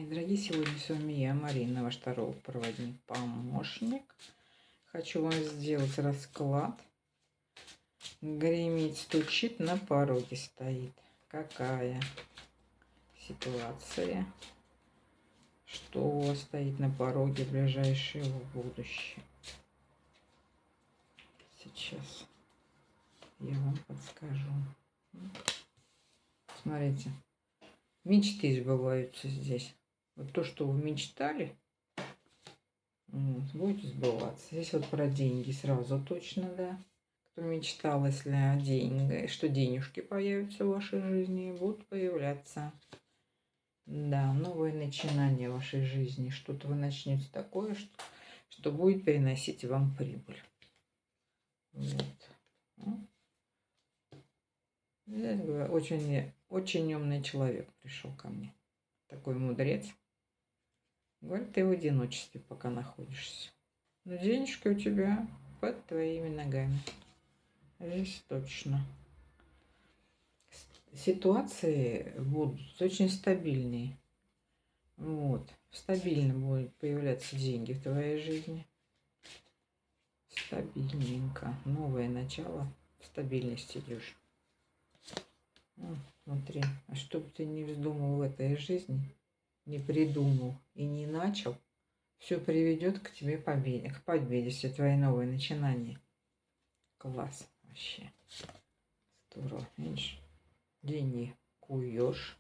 Мои дорогие, сегодня с вами я, Марина, ваш таролог, проводник, помощник. Хочу вам сделать расклад. Гремит, стучит, на пороге стоит. Какая ситуация? Что у вас стоит на пороге ближайшего будущего? Сейчас я вам подскажу. Смотрите, мечты сбываются здесь. Вот то, что вы мечтали, будет сбываться. Здесь вот про деньги сразу точно, да. Кто мечтал, если о деньгах, что денежки появятся в вашей жизни, будут появляться. Да, новые начинания в вашей жизни. Что-то вы начнете такое, что будет приносить вам прибыль. Вот. Очень, очень умный человек пришел ко мне. Такой мудрец. Говорит, ты в одиночестве пока находишься. Но денежки у тебя под твоими ногами. Здесь точно. Ситуации будут очень стабильные. Вот. Стабильно будут появляться деньги в твоей жизни. Стабильненько. Новое начало. В стабильности идешь. Смотри. А что бы ты не вздумал в этой жизни, не придумал и не начал, все приведет к тебе победе, к победе, все твои новые начинания. Класс вообще. Здорово. Видишь? Деньги куешь.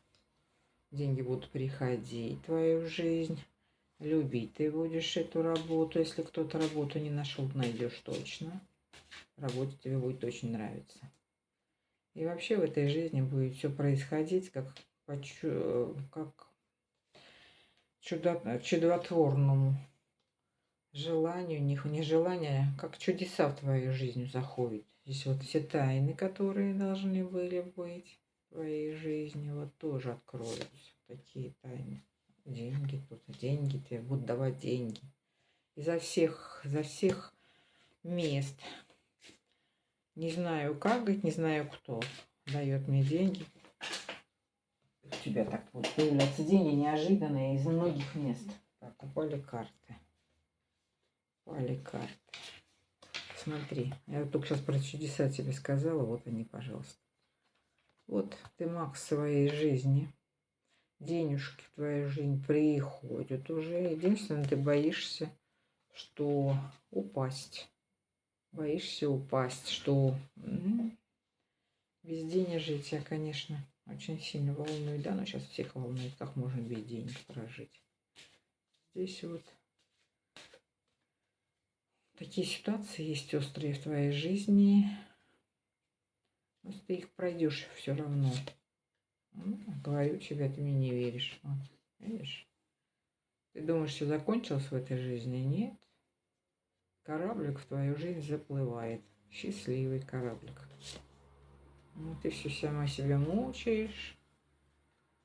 Деньги будут приходить в твою жизнь. Любить ты будешь эту работу. Если кто-то работу не нашел, найдешь точно. Работа тебе будет очень нравиться. И вообще в этой жизни будет все происходить как чудотворному желанию, не желание, как чудеса в твою жизнь заходят. Здесь вот все тайны, которые должны были быть в твоей жизни, вот тоже откроются. Такие тайны. Деньги тут, деньги тебе будут давать деньги. За всех мест. Не знаю как, говорит, не знаю кто дает мне деньги. У тебя так вот появляются деньги неожиданные из многих мест. Так, упали карты. Упали карты. Смотри, я только сейчас про чудеса тебе сказала, вот они, пожалуйста. Вот ты маг своей жизни. Денежки в твою жизнь приходят уже. Единственное, ты боишься, что упасть. Боишься упасть, что безденежье тебя, конечно, очень сильно волнует. Да, но сейчас всех волнует, как можно без денег прожить. Здесь вот такие ситуации есть острые в твоей жизни. Но если ты их пройдешь все равно. Говорю тебе, ты мне не веришь. Вот, видишь? Ты думаешь, все закончилось в этой жизни? Нет. Кораблик в твою жизнь заплывает. Счастливый кораблик. Ты все сама себя мучаешь,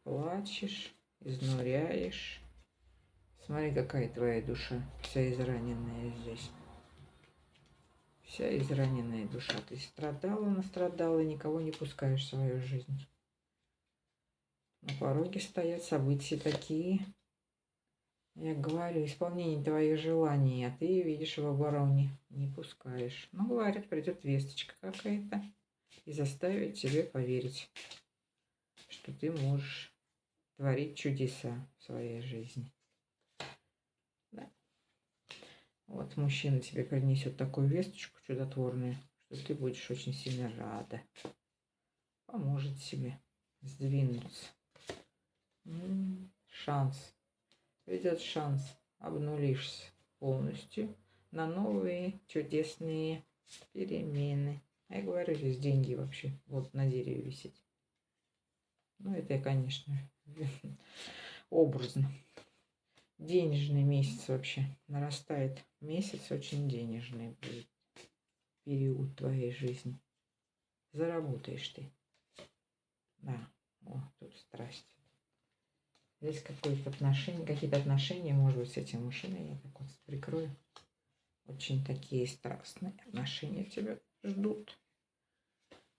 плачешь, изнуряешь. Смотри, какая твоя душа, вся израненная здесь. Вся израненная душа. Ты страдала, настрадала, и никого не пускаешь в свою жизнь. На пороге стоят события такие. Я говорю, исполнение твоих желаний, а ты видишь в обороне, не пускаешь. Ну, говорят, придет весточка какая-то и заставит тебя поверить, что ты можешь творить чудеса в своей жизни. Да. Вот мужчина тебе принесет такую весточку чудотворную, что ты будешь очень сильно рада. Поможет себе сдвинуться. Шанс. Придет шанс. Обнулишься полностью на новые чудесные перемены. А я говорю, здесь деньги вообще вот на дереве висеть. Ну, это я, конечно, образно. Денежный месяц вообще нарастает. Месяц очень денежный будет. Период твоей жизни. Заработаешь ты. Да. О, тут страсть. Здесь какие-то отношения, может быть, с этим мужчиной, я так вот прикрою. Очень такие страстные отношения тебя ждут.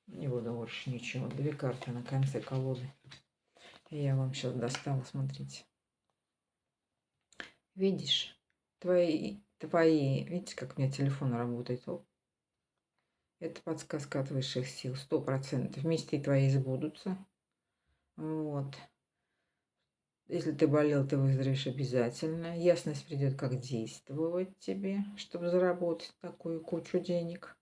Не буду больше ничего. 2 карты на конце колоды. Я вам сейчас достала, смотрите. Видишь, видите, как у меня телефон работает? О, это подсказка от высших сил, 100%. Мечты твои сбудутся. Вот. Если ты болел, ты выздоровеешь обязательно. Ясность придет, как действовать тебе, чтобы заработать такую кучу денег.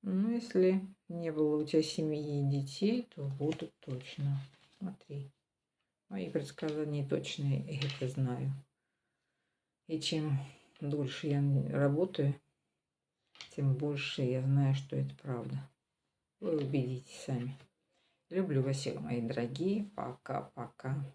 Ну, если не было у тебя семьи и детей, то будут точно. Смотри. Мои предсказания точные, я это знаю. И чем дольше я работаю, тем больше я знаю, что это правда. Вы убедитесь сами. Люблю вас всех, мои дорогие. Пока-пока.